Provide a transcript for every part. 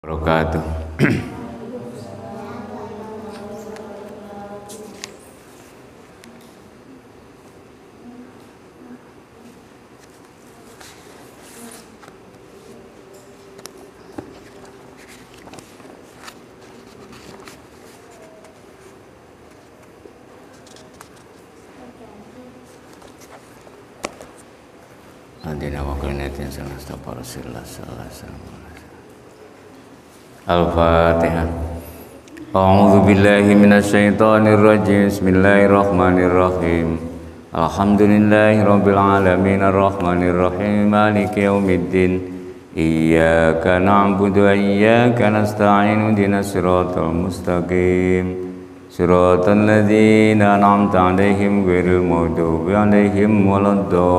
Wabarakatuh. Adina wa qinatin sanastaqfirullah sallallahu. Al-Fatihah. A'udzu billahi minasyaitonir rajim. Bismillahirrahmanirrahim. Alhamdulillahirabbil alamin arrahmanir rahim maliki yaumiddin. Iyyaka na'budu wa iyyaka nasta'in ihdinas siratal mustaqim. Siratal ladzina an'amta 'alaihim ghairil maghdubi 'alaihim waladdallin.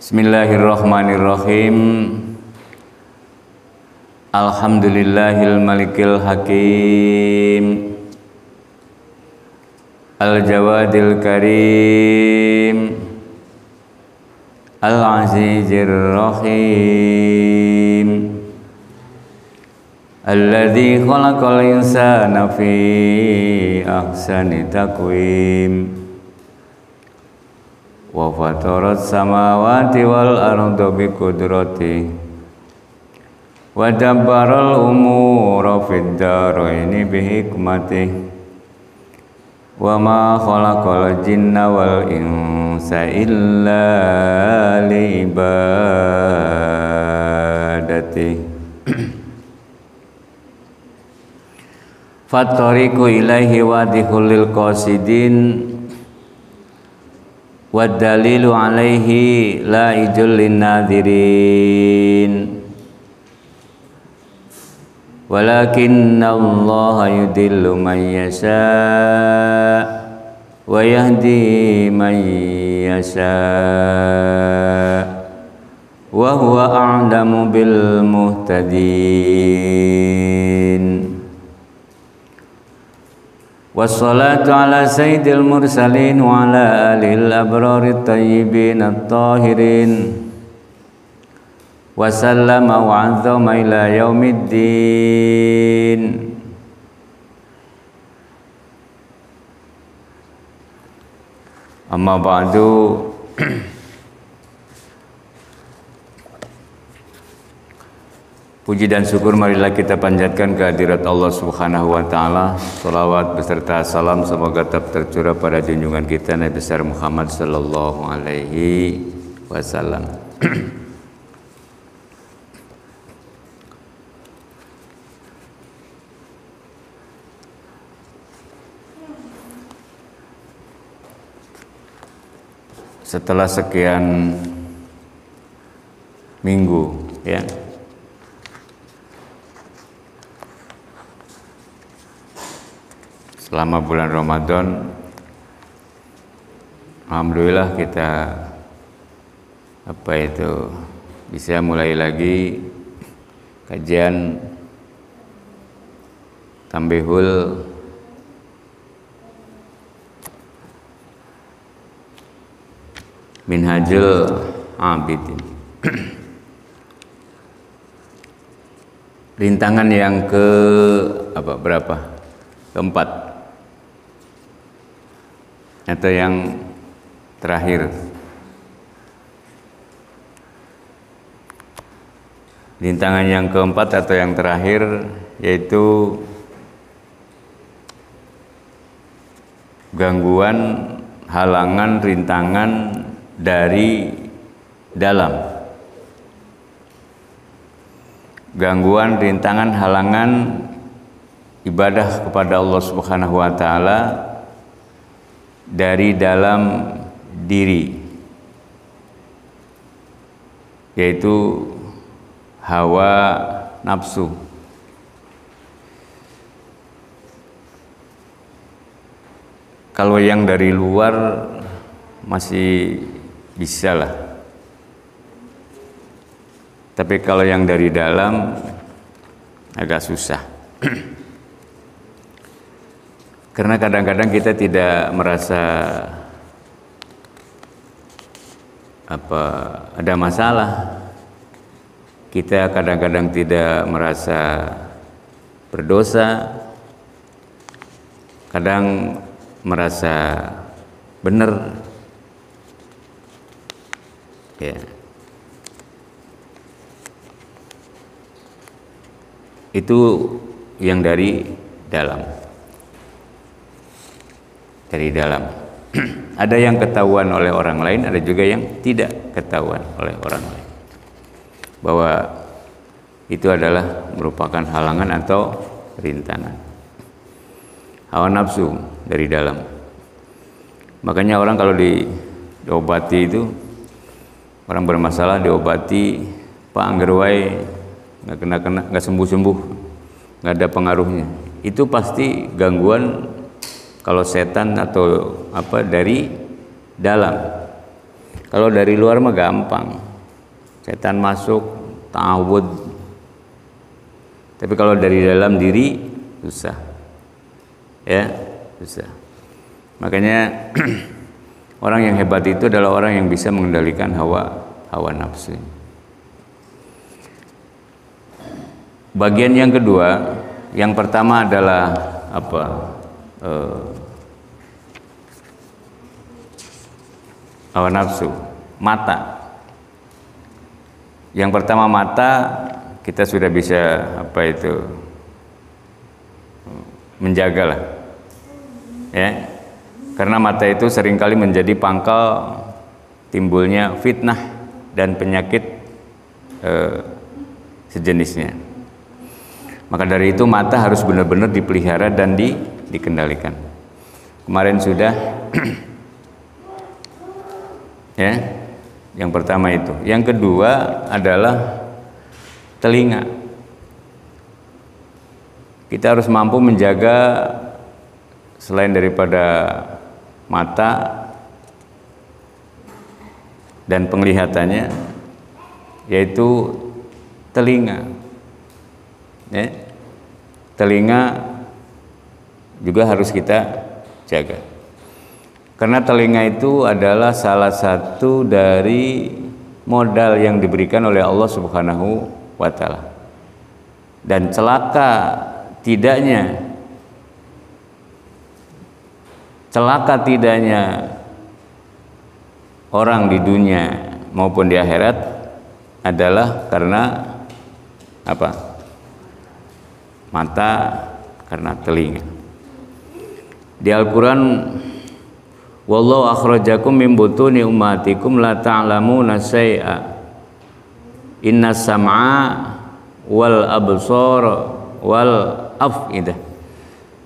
Bismillahirrahmanirrahim. Alhamdulillahil malikil hakim, al-jawadil karim, al-azizir rahim, alladzi khalaqal insana fi ahsani taqwim wa fatarat samawati wal arda bi qudratihi wa dabbaral umura fid dharaini bi hikmatihi wa ma khalaqal jinna wal insa illa li ibadatihi. Fattariqu ilaihi wadihulil qasidin wad dalilu alaihi la ijul linnadhirin walakinna allaha yudillu man yasha wa yahdi man yasha wa huwa a'lamu bil muhtadin. Wassalatu ala sayyidil mursalin wa ala alil abrarit tayyibin at-tahirin wa sallama wa azzama ila yaumiddin. Amma ba'du. Puji dan syukur marilah kita panjatkan kehadirat Allah Subhanahu wa taala. Shalawat beserta salam semoga tetap tercurah pada junjungan kita Nabi besar Muhammad sallallahu alaihi wasallam. Setelah sekian minggu ya, selama bulan Ramadan, alhamdulillah kita bisa mulai lagi kajian Tambihul Minhajul Abidin. Rintangan yang keempat atau yang terakhir. Rintangan yang keempat atau yang terakhir yaitu gangguan, halangan, rintangan dari dalam. Gangguan, rintangan, halangan ibadah kepada Allah Subhanahu wa taala dari dalam diri, yaitu hawa nafsu. Kalau yang dari luar masih bisa lah, tapi kalau yang dari dalam agak susah. Karena kadang-kadang kita tidak merasa ada masalah, kita kadang-kadang tidak merasa berdosa, kadang merasa benar, ya. Itu yang dari dalam. Dari dalam. Ada yang ketahuan oleh orang lain, ada juga yang tidak ketahuan oleh orang lain. Bahwa itu adalah merupakan halangan atau rintangan. Hawa nafsu dari dalam. Makanya orang kalau diobati itu, orang bermasalah diobati, Pak angger wae nggak sembuh-sembuh, nggak ada pengaruhnya. Itu pasti gangguan kalau setan atau dari dalam. Kalau dari luar mah gampang, setan masuk ta'awud. Tapi kalau dari dalam diri susah, ya susah. Makanya orang yang hebat itu adalah orang yang bisa mengendalikan hawa nafsu. Bagian yang kedua, yang pertama adalah hawa nafsu, mata. Yang pertama mata, kita sudah bisa menjagalah, ya. Karena mata itu seringkali menjadi pangkal timbulnya fitnah dan penyakit sejenisnya. Maka dari itu mata harus benar-benar dipelihara dan dikendalikan. Kemarin sudah ya, yang pertama itu. Yang kedua adalah telinga. Kita harus mampu menjaga selain daripada mata dan penglihatannya, yaitu telinga. Ya. Telinga juga harus kita jaga. Karena telinga itu adalah salah satu dari modal yang diberikan oleh Allah Subhanahu wa taala. Dan celaka tidaknya orang di dunia maupun di akhirat adalah karena mata, karena telinga. Di Al-Quran, wallahu akhrajakum min butuni ummatikum la ta'lamuna syai'a inna sam'a wal absar wal af'idah.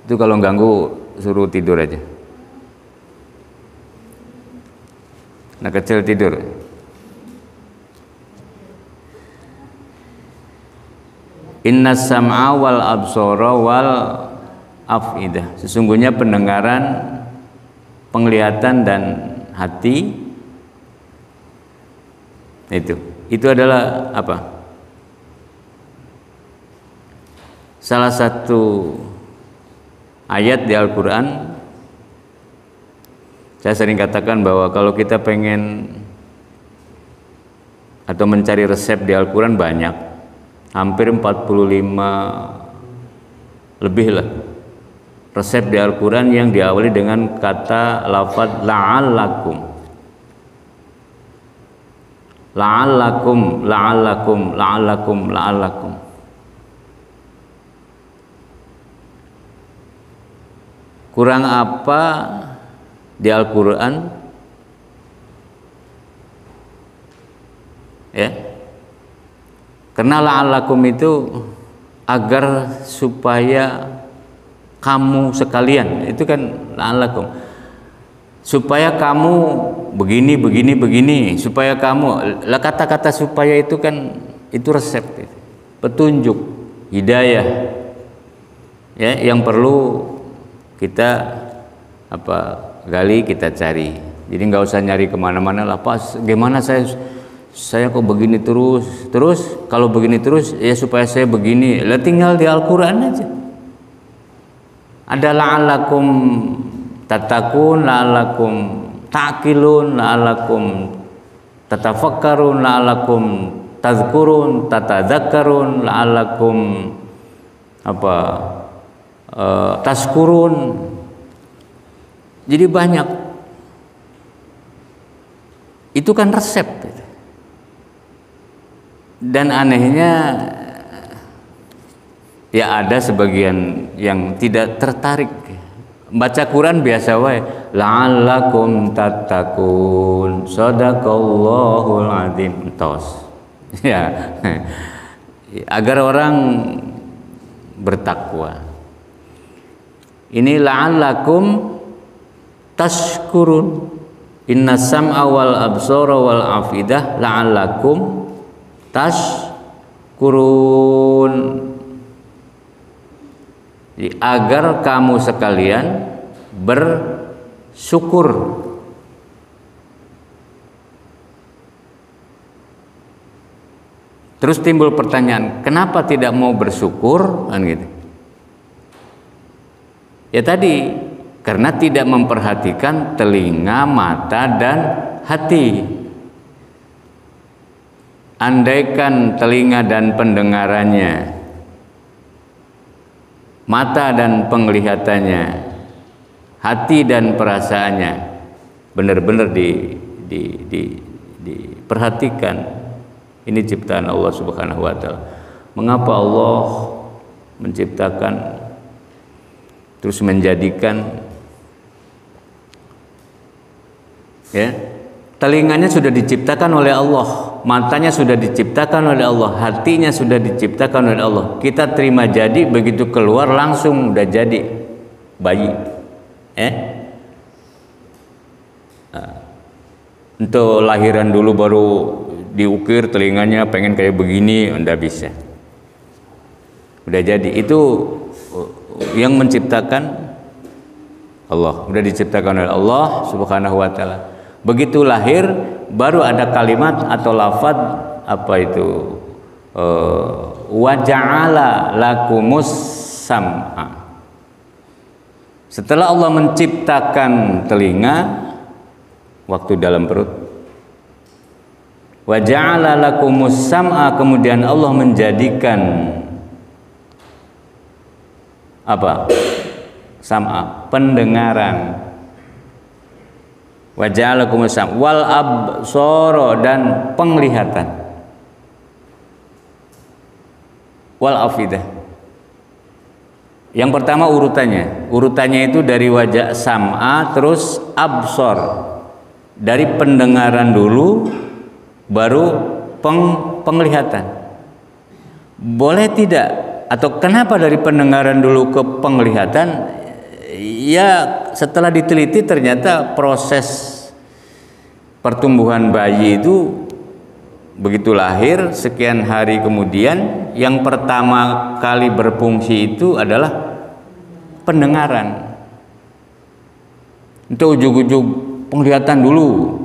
Itu kalau ganggu suruh tidur aja. Nah, kecil tidur. Inna sam'a wal absara wal af'idah. Sesungguhnya pendengaran, penglihatan dan hati itu adalah salah satu ayat di Al-Quran. Saya sering katakan bahwa kalau kita pengen atau mencari resep di Al-Quran banyak, hampir 45 lebih lah resep di Al-Quran yang diawali dengan kata lafadz la'allakum. La'allakum, la'allakum, la'allakum, la'allakum. Kurang apa di Al-Quran? Ya. Karena la'allakum itu agar supaya kamu sekalian, itu kan la'allakum, supaya kamu begini, supaya kamu, kata-kata supaya itu kan itu resep, petunjuk, hidayah, ya, yang perlu kita gali, kita cari. Jadi nggak usah nyari kemana-mana lah, pas gimana saya kok begini terus kalau begini terus ya supaya saya begini lah, tinggal di Al-Quran aja ada la'allakum tattaqun, la'allakum ta'qilun, la'allakum tatafakkarun la'allakum tazkurun, tatadzakkarun la'allakum taskurun. Jadi banyak. Itu kan resep. Dan anehnya ya ada sebagian yang tidak tertarik. Baca Quran biasa wae, la'allakum tattaqun, shadaqallahul adzim, tos. Ya. Agar orang bertakwa. Ini la'allakum tashkurun. Inna sam'a wal absara wal afidah la'allakum tashkurun. Jadi, agar kamu sekalian bersyukur. Terus timbul pertanyaan, kenapa tidak mau bersyukur? Kan gitu. Ya tadi, karena tidak memperhatikan telinga, mata, dan hati. Andaikan telinga dan pendengarannya, mata dan penglihatannya, hati dan perasaannya benar-benar diperhatikan. Ini ciptaan Allah Subhanahu wa taala. Mengapa Allah menciptakan terus menjadikan ya, telinganya sudah diciptakan oleh Allah, matanya sudah diciptakan oleh Allah, hatinya sudah diciptakan oleh Allah. Kita terima jadi, begitu keluar langsung udah jadi bayi. Untuk lahiran dulu baru diukir telinganya, pengen kayak begini, enggak bisa. Udah jadi. Itu yang menciptakan Allah, udah diciptakan oleh Allah Subhanahu wa taala. Begitu lahir baru ada kalimat atau lafaz apa itu, wa ja'ala lakumus sam'a. Setelah Allah menciptakan telinga waktu dalam perut, wa ja'ala lakumus sam'a, kemudian Allah menjadikan apa? Sam'a, pendengaran. Wa ja'ala lakumus sam'a wal absara, dan penglihatan. Wal afidah. Yang pertama urutannya itu dari wajah sam'a terus absor, dari pendengaran dulu baru penglihatan. Boleh tidak, atau kenapa dari pendengaran dulu ke penglihatan? Ya setelah diteliti ternyata proses pertumbuhan bayi itu begitu lahir sekian hari kemudian yang pertama kali berfungsi itu adalah pendengaran. Itu ujug-ujug penglihatan dulu.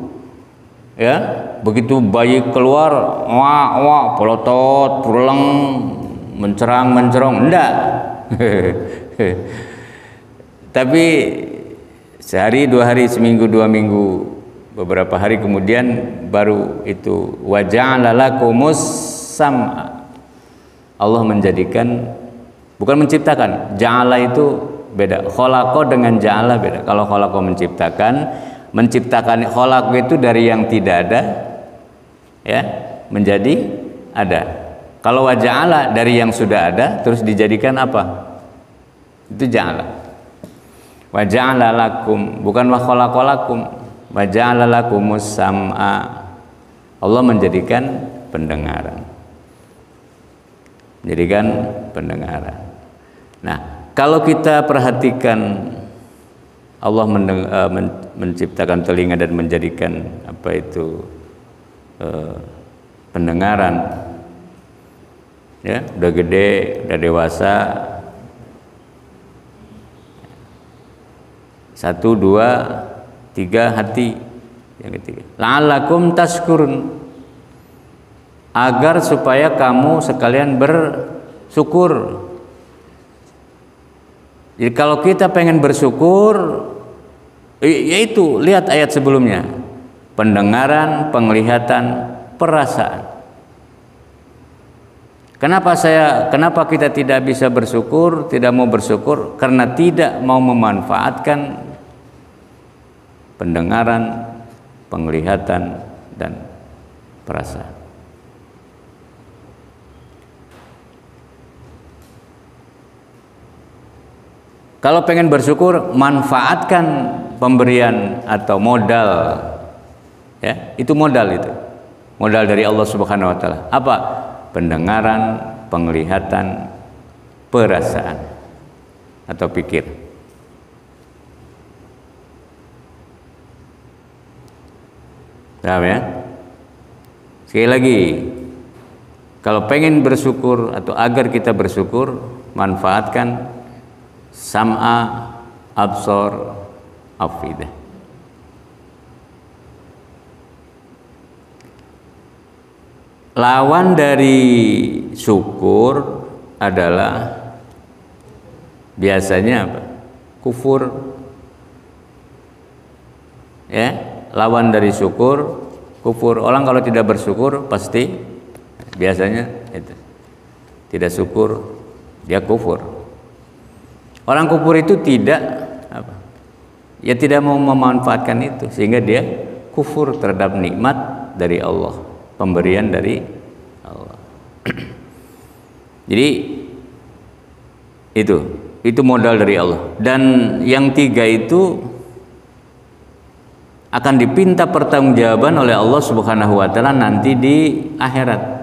Ya, begitu bayi keluar, wah, pelotot, purleng, mencerong, enggak. Tapi sehari, 2 hari, seminggu, 2 minggu, beberapa hari kemudian baru itu wa ja'ala lakumus sam'a. Allah menjadikan, bukan menciptakan. Ja'ala itu beda. Khalaqa dengan ja'ala beda. Kalau khalaqa menciptakan khalaq itu dari yang tidak ada ya menjadi ada. Kalau wa ja'ala dari yang sudah ada terus dijadikan apa? Itu ja'ala. Wa ja'ala lakum, bukan wa khalaqa lakum. Wa ja'ala lakumus sam'a. Allah menjadikan pendengaran. Nah, kalau kita perhatikan Allah menciptakan telinga dan menjadikan apa itu pendengaran. Ya, udah gede, udah dewasa. 1, 2, 3 hati. Yang ketiga, la'allakum tashkurun, agar supaya kamu sekalian bersyukur. Jadi kalau kita pengen bersyukur, yaitu lihat ayat sebelumnya. pendengaran, penglihatan, perasaan. Kenapa kita tidak bisa bersyukur, tidak mau bersyukur? Karena tidak mau memanfaatkan pendengaran, penglihatan, dan perasaan. Kalau pengen bersyukur, manfaatkan pemberian atau modal, ya, itu modal, itu modal dari Allah Subhanahu wa taala. Apa? Pendengaran, penglihatan, perasaan atau pikir. Paham ya? Sekali lagi, kalau pengen bersyukur atau agar kita bersyukur, manfaatkan sam'a, absor, afidah. Lawan dari syukur adalah biasanya apa? Kufur. Ya, lawan dari syukur kufur. Orang kalau tidak bersyukur pasti biasanya itu tidak syukur, dia kufur. Orang kufur itu tidak apa? Ya tidak mau memanfaatkan itu sehingga dia kufur terhadap nikmat dari Allah, pemberian dari Allah. Jadi itu modal dari Allah. Dan yang tiga itu akan dipinta pertanggungjawaban oleh Allah Subhanahu wa taala nanti di akhirat.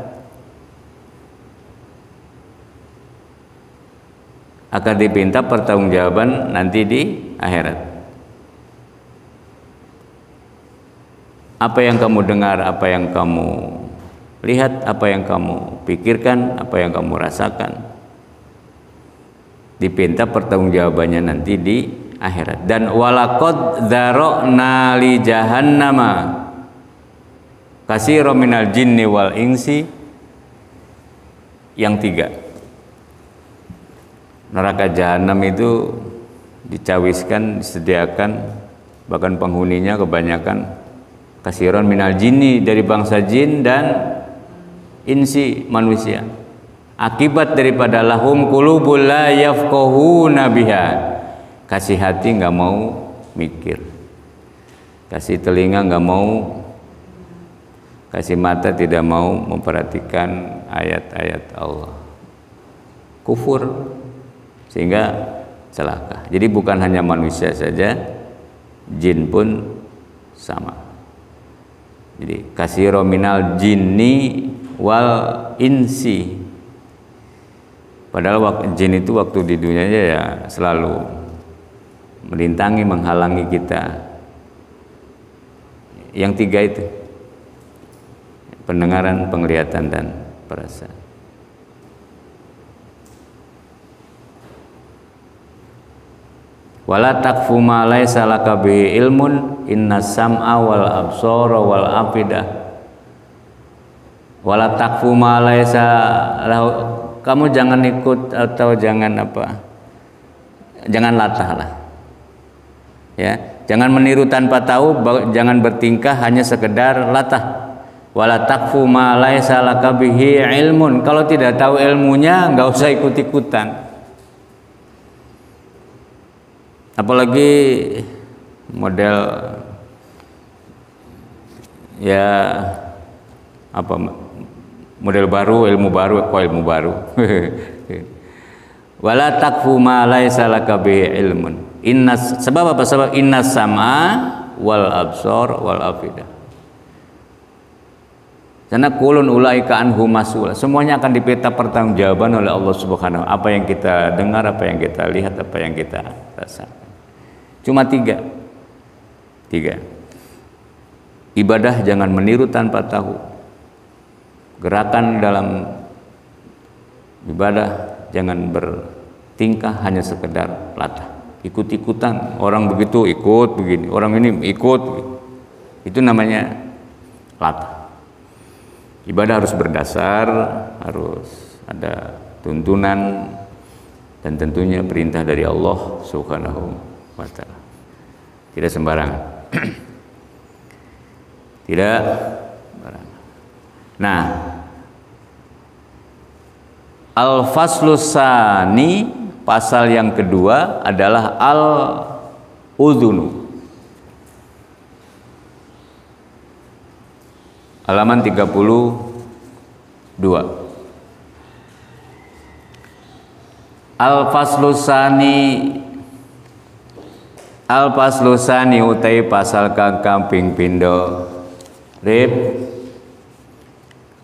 Akan dipinta pertanggungjawaban nanti di akhirat. Apa yang kamu dengar, apa yang kamu lihat, apa yang kamu pikirkan, apa yang kamu rasakan, dipinta pertanggungjawabannya nanti di akhirat. Dan walaqad dzara'na li jahannama katsiran minal jinni wal insi, yang tiga. Neraka jahanam itu dicawiskan, disediakan, bahkan penghuninya kebanyakan katsiran minal jinni, dari bangsa jin dan insi, manusia. Akibat daripada lahum qulubul la yafqahuna biha, kasih hati nggak mau mikir, kasih telinga nggak mau, kasih mata tidak mau memperhatikan ayat-ayat Allah, kufur, sehingga celaka. Jadi bukan hanya manusia saja, jin pun sama. Jadi katsira minal jinni wal insi. Padahal jin itu waktu di dunia ya selalu merintangi, menghalangi kita. Yang tiga itu, pendengaran, penglihatan, dan perasaan. Wala taqfu ma laysa laka bihi ilmun innas sam'a wal absara wal afidah. Wala taqfu ma laysa lahu, kamu jangan ikut atau jangan apa? Jangan latah lah. Ya, jangan meniru tanpa tahu, jangan bertingkah hanya sekedar latah. Wala taqfu ma laysa laka bihi ilmun, kalau tidak tahu ilmunya enggak usah ikut-ikutan. Apalagi model ya apa, model baru, ilmu baru, ilmu baru. Wala taqfu ma laysa laka bihi ilmun. Sebab apa? Sebab innas sam'a wal absar wal afidah. Karena kulun ulaika anhu mas'ul. Semuanya akan dipinta pertanggungjawaban oleh Allah Subhanahu. Apa yang kita dengar, apa yang kita lihat, apa yang kita rasakan. Cuma tiga. Ibadah jangan meniru tanpa tahu. Gerakan dalam ibadah jangan bertingkah hanya sekedar latah, ikut-ikutan. Orang begitu ikut begini, orang ini ikut. Itu namanya latah. Ibadah harus berdasar, harus ada tuntunan, dan tentunya perintah dari Allah Subhanahu wa ta'ala. Tidak sembarangan. Tidak. Nah, al-faslusani pasal yang kedua adalah al-udhunu. Halaman 32. Al-faslusani utai pasal kang kaping pindho. Rib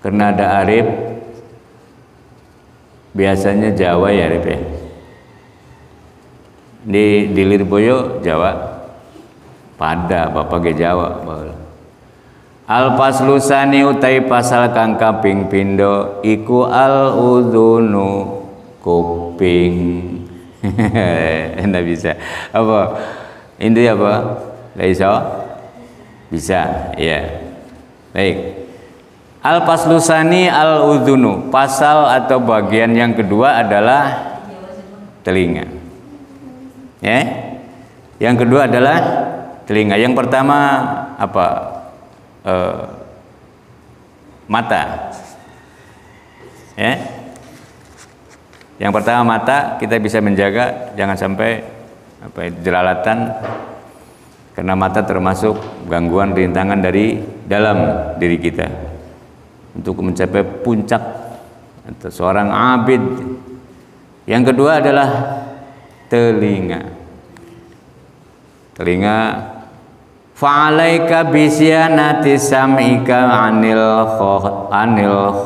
karena ada arif biasanya Jawa ya Rib ya. Di Lirboyo Jawa, pada Bapak ge Jawa. Al-faslusani utai pasal kang kaping pindho iku al-udhunu kuping. Nggak bisa apa ini apa nggak bisa ya baik. Al-faslusani al-udhunu pasal atau bagian yang kedua adalah telinga ya. Yang kedua adalah telinga. Yang pertama apa? Mata ya. Yang pertama mata, kita bisa menjaga jangan sampai jelalatan, karena mata termasuk gangguan rintangan dari dalam diri kita untuk mencapai puncak atau seorang abid. Yang kedua adalah telinga. Fa'alaika bisyanati sam'ika anil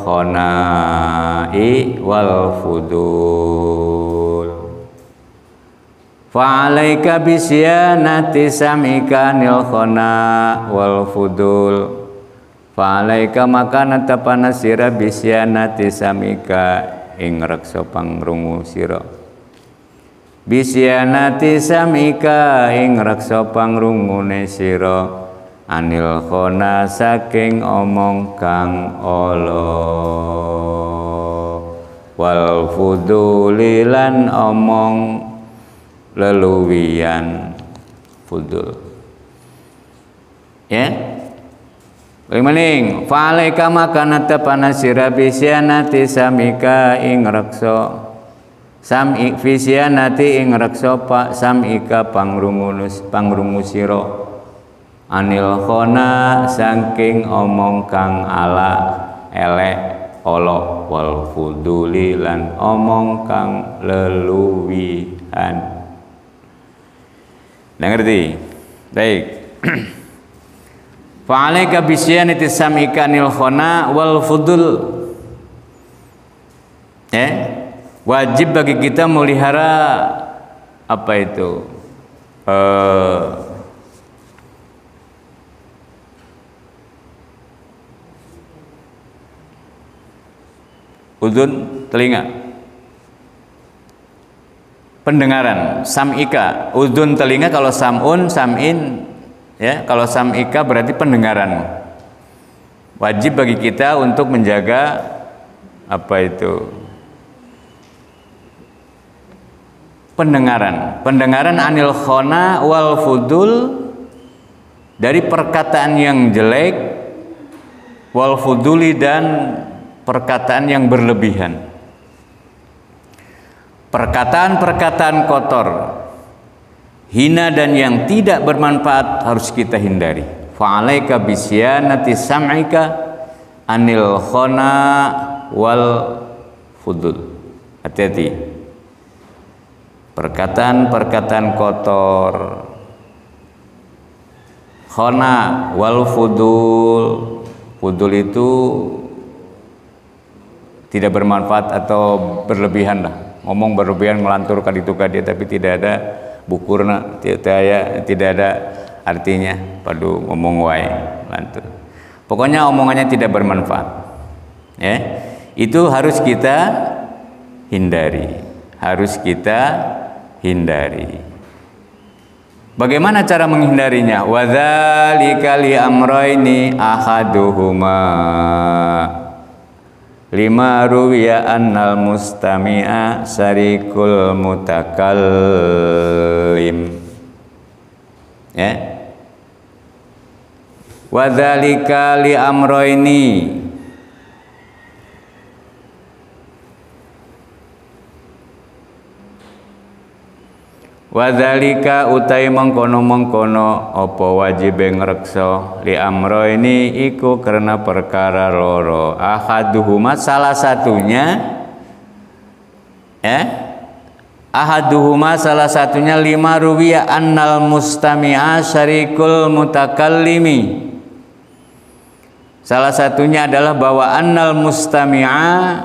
khonai wal fudul. Fa'alaika bisyanati sam'ika anil khona wal fudul. Fa'alaika maka natapana sira bisyanati sam'ika ing reksa pangrungu sira. Bisyanati samika ing reksa pangrungune sira anil khona saking omong kang ala wal fuduli lan omong leluwian fudul ya. Maning fa'alaika maka natapana sira bisyanati samika ing reksa sam'i fisyanati ing reksa sam'ika pangrungu sira anil khona saking omong kang ala elek ala wal fuduli lan omong kang leluwihan. Ngerti? Baik. Fa'alaika bisyanati sam'ika anil khona wal fudul ya. Wajib bagi kita melihara apa itu udhun telinga, pendengaran sam'ika. Udhun telinga, kalau sam'un sam'in ya, kalau sam'ika berarti pendengaran. Wajib bagi kita untuk menjaga apa itu pendengaran anil khona wal fudul, dari perkataan yang jelek, wal fuduli dan perkataan yang berlebihan. Perkataan-perkataan kotor, hina dan yang tidak bermanfaat harus kita hindari. Fa'alaika bisyanati sam'ika anil khona wal fudul. Hati-hati. Perkataan-perkataan kotor, khona wal fudul. Fudul itu tidak bermanfaat atau berlebihan lah. Ngomong berlebihan, ngelantur kaditu kadia tapi tidak ada bukurna, tidak ada artinya. Padu ngomong wae lantur. Pokoknya omongannya tidak bermanfaat. Ya, itu harus kita hindari. Bagaimana cara menghindarinya? Wadzalika li amrayni ahaduhuma lima ruwiya annal mustami'a sarikul mutakallim. Ya. Wa dzalika li amroini. Wa dzalika utai mengkono-mengkono apa wajib ngreksa li amroini iku karena perkara loro. Ahaduhuma salah satunya ahaduhuma salah satunya lima ruwiya annal mustami'a syarikul mutakallimi. Salah satunya adalah bahwa annal mustami'a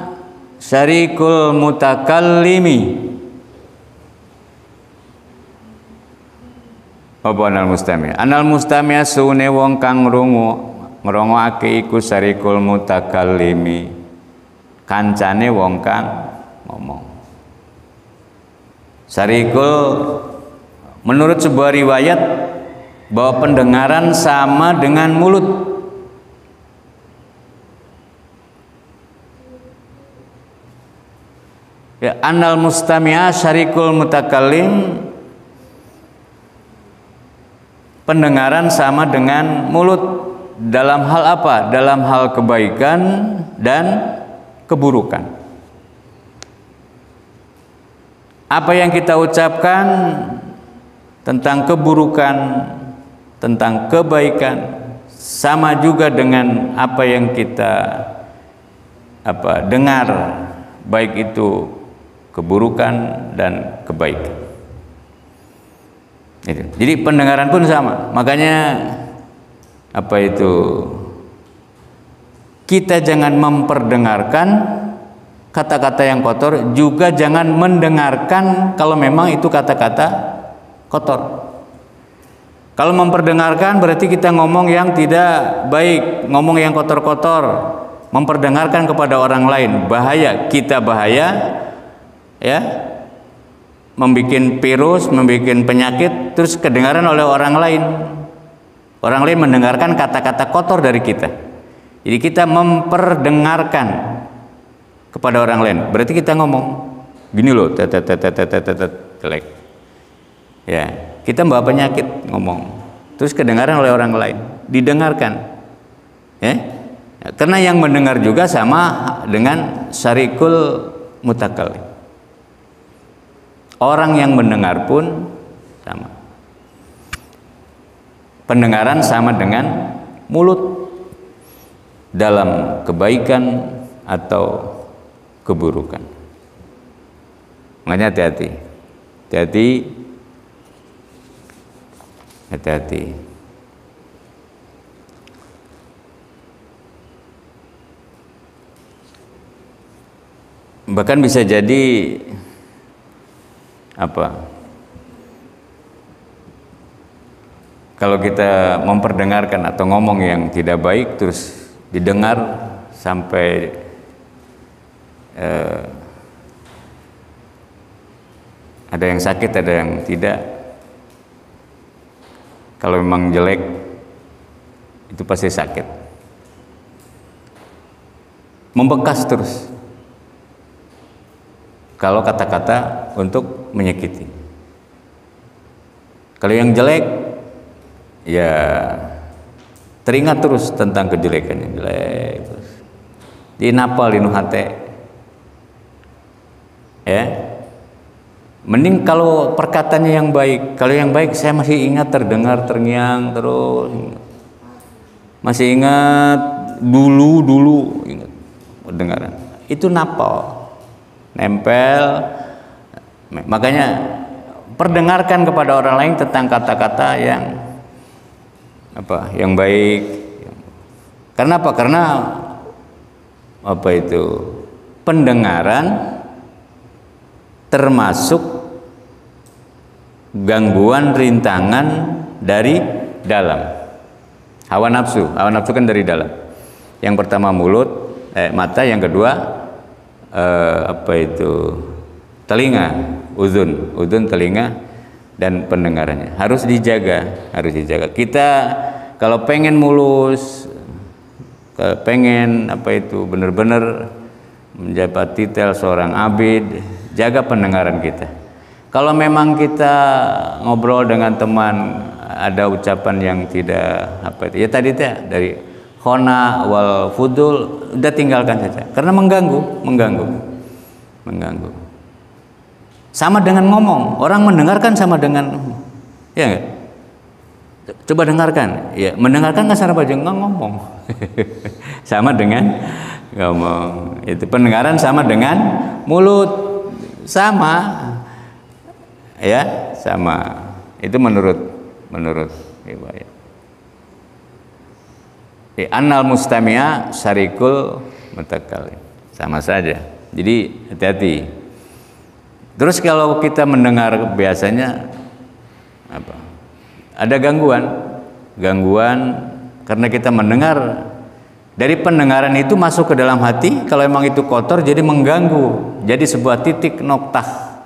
syarikul mutakallimi. Apa anal mustami'? Anal mustami' sune wong kang ngrungokake iku syarikul mutakallimi. Kancane wong kang ngomong. Syarikul menurut sebuah riwayat bahwa pendengaran sama dengan mulut. Ya, anal mustami'a syarikul mutakallim, pendengaran sama dengan mulut dalam hal apa? Dalam hal kebaikan dan keburukan. Apa yang kita ucapkan tentang keburukan, tentang kebaikan, sama juga dengan apa yang kita dengar, baik itu keburukan dan kebaikan. Jadi pendengaran pun sama. Makanya kita jangan memperdengarkan kata-kata yang kotor, juga jangan mendengarkan kalau memang itu kata-kata kotor. Kalau memperdengarkan berarti kita ngomong yang tidak baik, ngomong yang kotor-kotor, memperdengarkan kepada orang lain, bahaya, kita bahaya, ya, membikin virus, membikin penyakit, terus kedengaran oleh orang lain. Orang lain mendengarkan kata-kata kotor dari kita. Jadi kita memperdengarkan kepada orang lain. Berarti kita ngomong gini loh, jelek. Ya, kita membawa penyakit ngomong. Terus kedengaran oleh orang lain, didengarkan. Ya. Karena yang mendengar juga sama dengan syarikul mutakallim. Orang yang mendengar pun sama. Pendengaran sama dengan mulut dalam kebaikan atau keburukan. Makanya hati-hati. Hati-hati. Bahkan bisa jadi kalau kita memperdengarkan atau ngomong yang tidak baik terus didengar sampai ada yang sakit, ada yang tidak. Kalau memang jelek itu pasti sakit, membekas terus. Kalau kata-kata untuk menyakiti. Kalau yang jelek, ya teringat terus tentang kejelekannya, jelek terus. Dinapal di hate. Ya. Mending kalau perkataannya yang baik. Kalau yang baik saya masih ingat, terdengar terngiang terus. Masih ingat dulu ingat pendengaran. Itu napal. Nempel. Makanya perdengarkan kepada orang lain tentang kata-kata yang baik. Karena apa? Karena pendengaran termasuk gangguan rintangan dari dalam. Hawa nafsu kan dari dalam. Yang pertama mulut, mata, yang kedua telinga, uzun telinga, dan pendengarannya harus dijaga. Kita kalau pengen mulus, pengen benar-benar menjabat titel seorang abid, jaga pendengaran kita. Kalau memang kita ngobrol dengan teman ada ucapan yang tidak apa itu ya tadi teh dari khona wal fudul, udah tinggalkan saja karena mengganggu. Sama dengan ngomong, orang mendengarkan sama dengan ya enggak? Coba dengarkan, ya mendengarkan nggak sama aja ngomong, sama dengan ngomong. Itu pendengaran sama dengan mulut, sama, ya sama. Itu menurut riwayat. Annal mustami'a syarikul mutakallim, sama saja. Jadi hati-hati. Terus kalau kita mendengar biasanya apa? Ada gangguan karena kita mendengar, dari pendengaran itu masuk ke dalam hati. Kalau emang itu kotor jadi mengganggu, jadi sebuah titik noktah,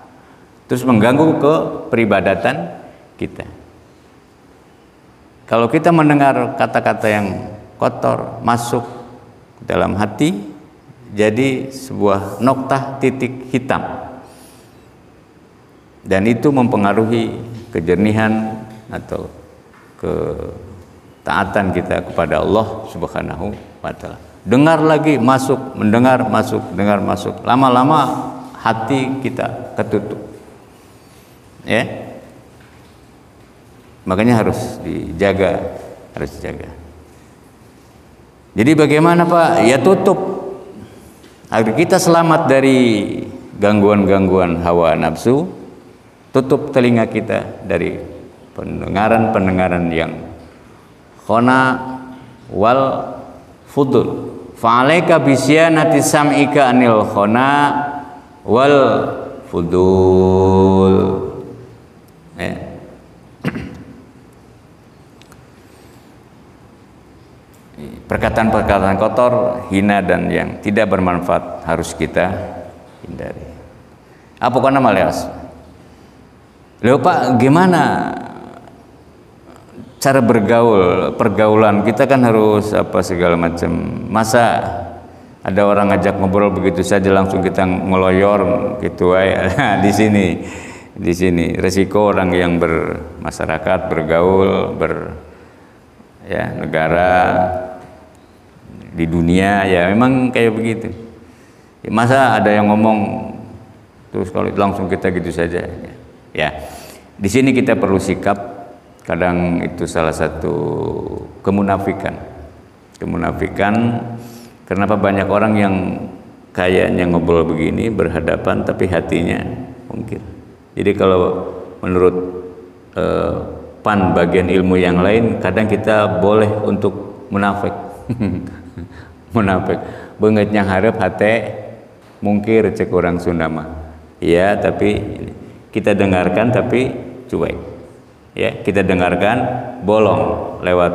terus mengganggu ke peribadatan kita. Kalau kita mendengar kata-kata yang kotor masuk dalam hati, jadi sebuah noktah titik hitam, dan itu mempengaruhi kejernihan atau ketaatan kita kepada Allah Subhanahu wa taala. Dengar lagi masuk, mendengar masuk, dengar masuk. Lama-lama hati kita ketutup. Ya. Makanya harus dijaga, Jadi bagaimana Pak? Ya tutup agar kita selamat dari gangguan-gangguan hawa nafsu. Tutup telinga kita dari pendengaran yang khona wal fudul. Fa'alaika bisyanati sam'ika anil khona wal fudul. Perkataan-perkataan kotor, hina dan yang tidak bermanfaat harus kita hindari. Apa kana malias? Lho Pak, gimana cara pergaulan kita kan harus apa segala macam. Masa ada orang ngajak ngobrol begitu saja langsung kita ngeloyor gitu aja. Di sini resiko orang yang bermasyarakat, bergaul, negara di dunia ya memang kayak begitu. Ya, masa ada yang ngomong terus kalau langsung kita gitu saja. Ya, di sini kita perlu sikap. Kadang itu salah satu kemunafikan. Kenapa banyak orang yang kayaknya ngobrol begini berhadapan tapi hatinya mungkin. Jadi kalau menurut pan bagian ilmu yang lain, kadang kita boleh untuk munafik. Beungeutnya hareup hate mungkir cek orang Sunda mah. Iya, tapi kita dengarkan tapi cuek. Ya, kita dengarkan bolong lewat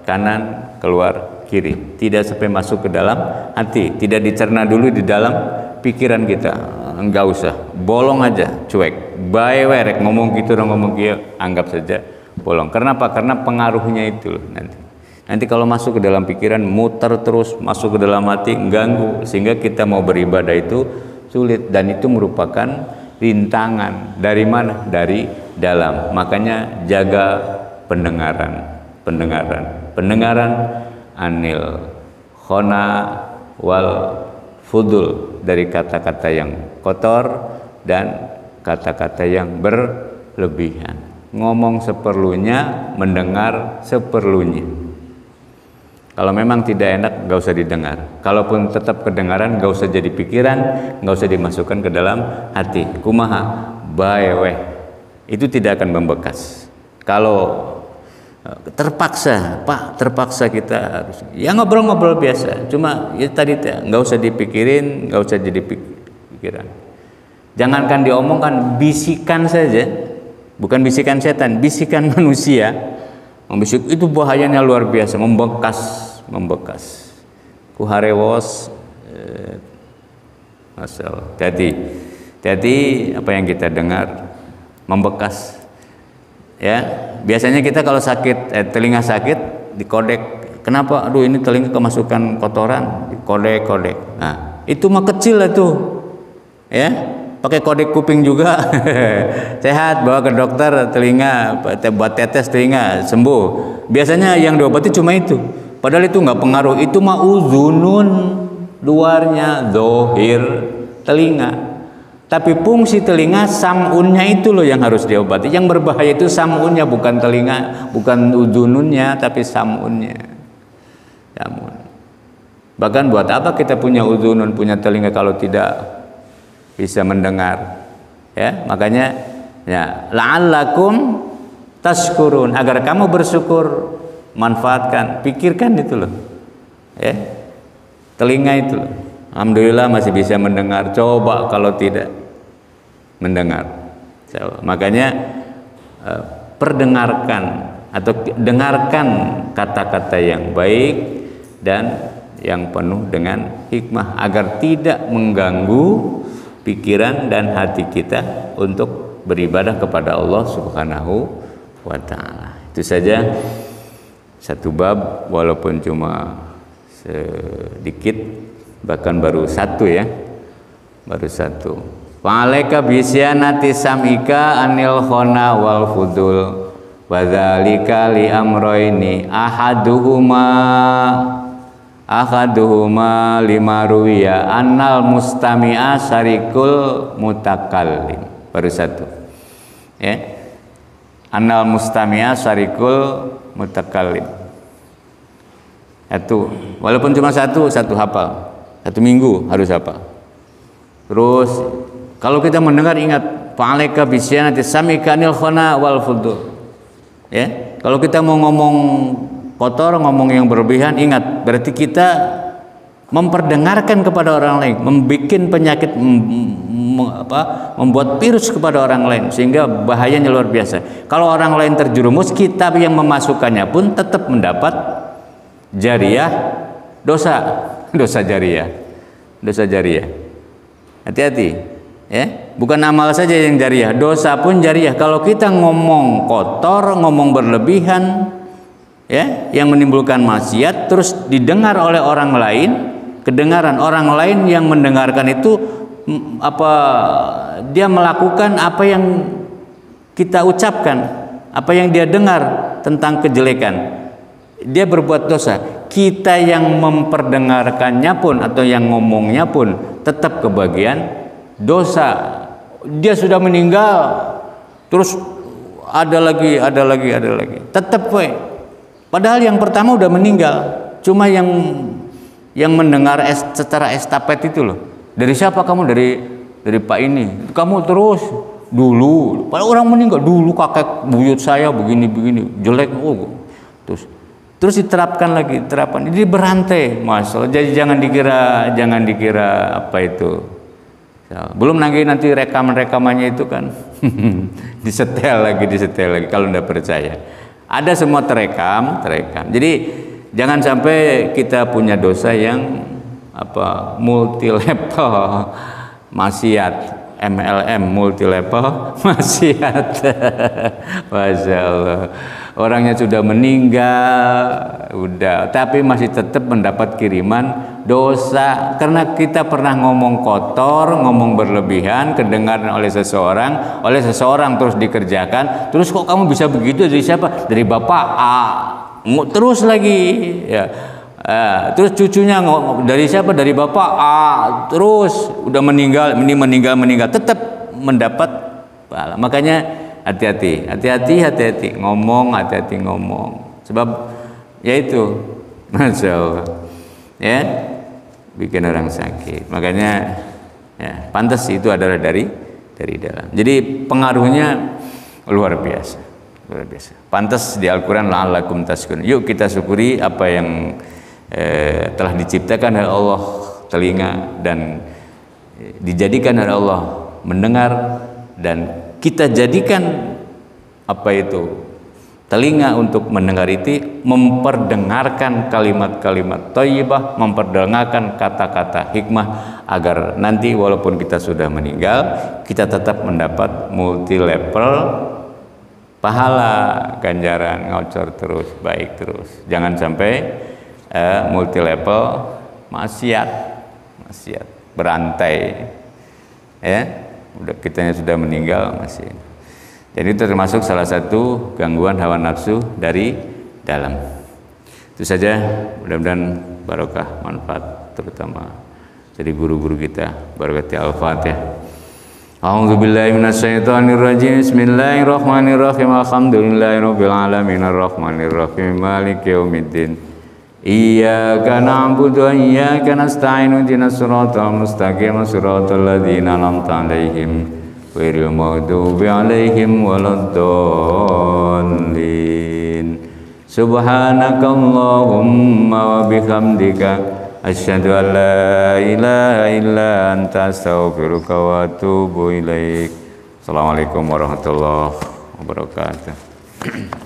kanan keluar kiri, tidak sampai masuk ke dalam hati, tidak dicerna dulu di dalam pikiran kita. Enggak usah, bolong aja, cuek. Bae werek ngomong gitu orang ngomong kieu, anggap saja bolong. Kenapa? Karena pengaruhnya itu nanti kalau masuk ke dalam pikiran muter terus masuk ke dalam hati, ganggu sehingga kita mau beribadah itu sulit, dan itu merupakan rintangan. Dari mana? Dari dalam. Makanya jaga pendengaran anil khona wal fudul, dari kata-kata yang kotor dan kata-kata yang berlebihan. Ngomong seperlunya, mendengar seperlunya. Kalau memang tidak enak, gak usah didengar. Kalaupun tetap kedengaran, gak usah jadi pikiran, gak usah dimasukkan ke dalam hati. Kumaha bae weh, itu tidak akan membekas. Kalau terpaksa, Pak, terpaksa kita harus ya ngobrol-ngobrol biasa. Cuma ya tadi nggak usah dipikirin, nggak usah jadi pikiran. Jangankan diomongkan, bisikan saja, bukan bisikan setan, bisikan manusia. Membisik itu bahayanya luar biasa, membekas. Ku harewos, masalah. Hati-hati apa yang kita dengar membekas. Ya, biasanya kita kalau sakit, telinga sakit dikodek. Kenapa? Aduh, ini telinga kemasukan kotoran, dikodek. Nah, itu mah kecil lah tuh. Ya. pakai kodek kuping juga sehat, bawa ke dokter telinga, buat tetes telinga sembuh. Biasanya yang diobati cuma itu, padahal itu nggak pengaruh. Itu mah uzunun, luarnya, zohir telinga. Tapi fungsi telinga, samunnya itu loh yang harus diobati. Yang berbahaya itu samunnya, bukan telinga, bukan uzununnya, tapi samunnya. Samun. Bahkan buat apa kita punya uzunun, punya telinga kalau tidak bisa mendengar? Ya, makanya ya, la'allakum tashkurun, agar kamu bersyukur, manfaatkan, pikirkan itu loh. Ya. Telinga itu loh. Alhamdulillah masih bisa mendengar. Coba kalau tidak mendengar. Makanya perdengarkan atau dengarkan kata-kata yang baik dan yang penuh dengan hikmah agar tidak mengganggu pikiran dan hati kita untuk beribadah kepada Allah Subhanahu wa taala. Itu saja satu bab, walaupun cuma sedikit, bahkan baru satu ya. Baru satu. Fa'alaika bisyanati sam'ika anil khona wal fudul wa dzalika li amroini ahaduhuma lima ruwiya annal mustami'a syarikul mutakallim. Baru satu ya, annal mustami'a syarikul mutakallim. Satu, walaupun cuma satu hafal, satu minggu harus hafal. Terus kalau kita mendengar, ingat fa'alaika bisyanati sam'ika anil khona wal fudul ya. Kalau kita mau ngomong kotor, ngomong yang berlebihan, ingat, berarti kita memperdengarkan kepada orang lain, membuat penyakit, membuat virus kepada orang lain, sehingga bahayanya luar biasa. Kalau orang lain terjerumus, kita yang memasukkannya pun tetap mendapat jariyah, dosa jariyah, Hati-hati ya, bukan amal saja yang jariyah, dosa pun jariyah. Kalau kita ngomong kotor, ngomong berlebihan ya, yang menimbulkan maksiat, terus didengar oleh orang lain, kedengaran orang lain yang mendengarkan itu dia melakukan apa yang kita ucapkan, apa yang dia dengar tentang kejelekan, dia berbuat dosa. Kita yang memperdengarkannya pun atau yang ngomongnya pun tetap kebagian dosa. Dia sudah meninggal, terus ada lagi, tetap padahal yang pertama udah meninggal, cuma yang mendengar secara estafet itu loh. Dari siapa kamu? Dari Pak ini. Kamu terus dulu. Padahal orang meninggal dulu, kakek buyut saya begini jelek. Terus diterapkan lagi, Jadi berantai, masalah. Jadi jangan dikira apa itu. Belum nanti rekamannya itu kan disetel lagi kalau tidak percaya. Ada semua terekam. Jadi jangan sampai kita punya dosa yang multi level maksiat, MLM, multi level maksiat. Masya Allah, orangnya sudah meninggal, tapi masih tetap mendapat kiriman dosa karena kita pernah ngomong kotor, ngomong berlebihan, kedengaran oleh seseorang terus dikerjakan. Terus kok kamu bisa begitu? Dari siapa? Dari bapak A. Terus lagi ya. Terus cucunya dari siapa? Dari bapak A. Terus udah meninggal, tetap mendapat pahala. Makanya hati-hati ngomong, sebab yaitu Masya Allah ya, bikin orang sakit. Makanya ya, pantas itu adalah dari dalam. Jadi pengaruhnya luar biasa. Pantas di Al-Quran la'allakum tashkurun. Yuk kita syukuri apa yang telah diciptakan oleh Allah, telinga, dan dijadikan oleh Allah mendengar, dan kita jadikan telinga untuk mendengar itu, memperdengarkan kalimat-kalimat thayyibah, memperdengarkan kata-kata hikmah, agar nanti walaupun kita sudah meninggal, kita tetap mendapat multi level pahala, ganjaran, ngocor terus, baik terus. Jangan sampai multi level maksiat, berantai ya. udah kitanya sudah meninggal masih. Jadi itu termasuk salah satu gangguan hawa nafsu dari dalam. Itu saja, mudah-mudahan barokah manfaat terutama dari guru-guru kita. Barakati al-Fatihah. A'udzubillahi minasyaitonirrajim. Bismillahirrahmanirrahim. Alhamdulillahirabbil alamin arrahmanirrahim maliki yaumiddin. Iyyaka na'budu wa iyyaka nasta'in ihdinas siratal mustaqim siratal ladzina an'amta 'alaihim ghairil maghdubi 'alaihim waladdallin. Subhanakallahumma wa bihamdika asyhadu an la ilaha illa anta astaghfiruka wa atubu ilaik. Assalamualaikum warahmatullahi wabarakatuh.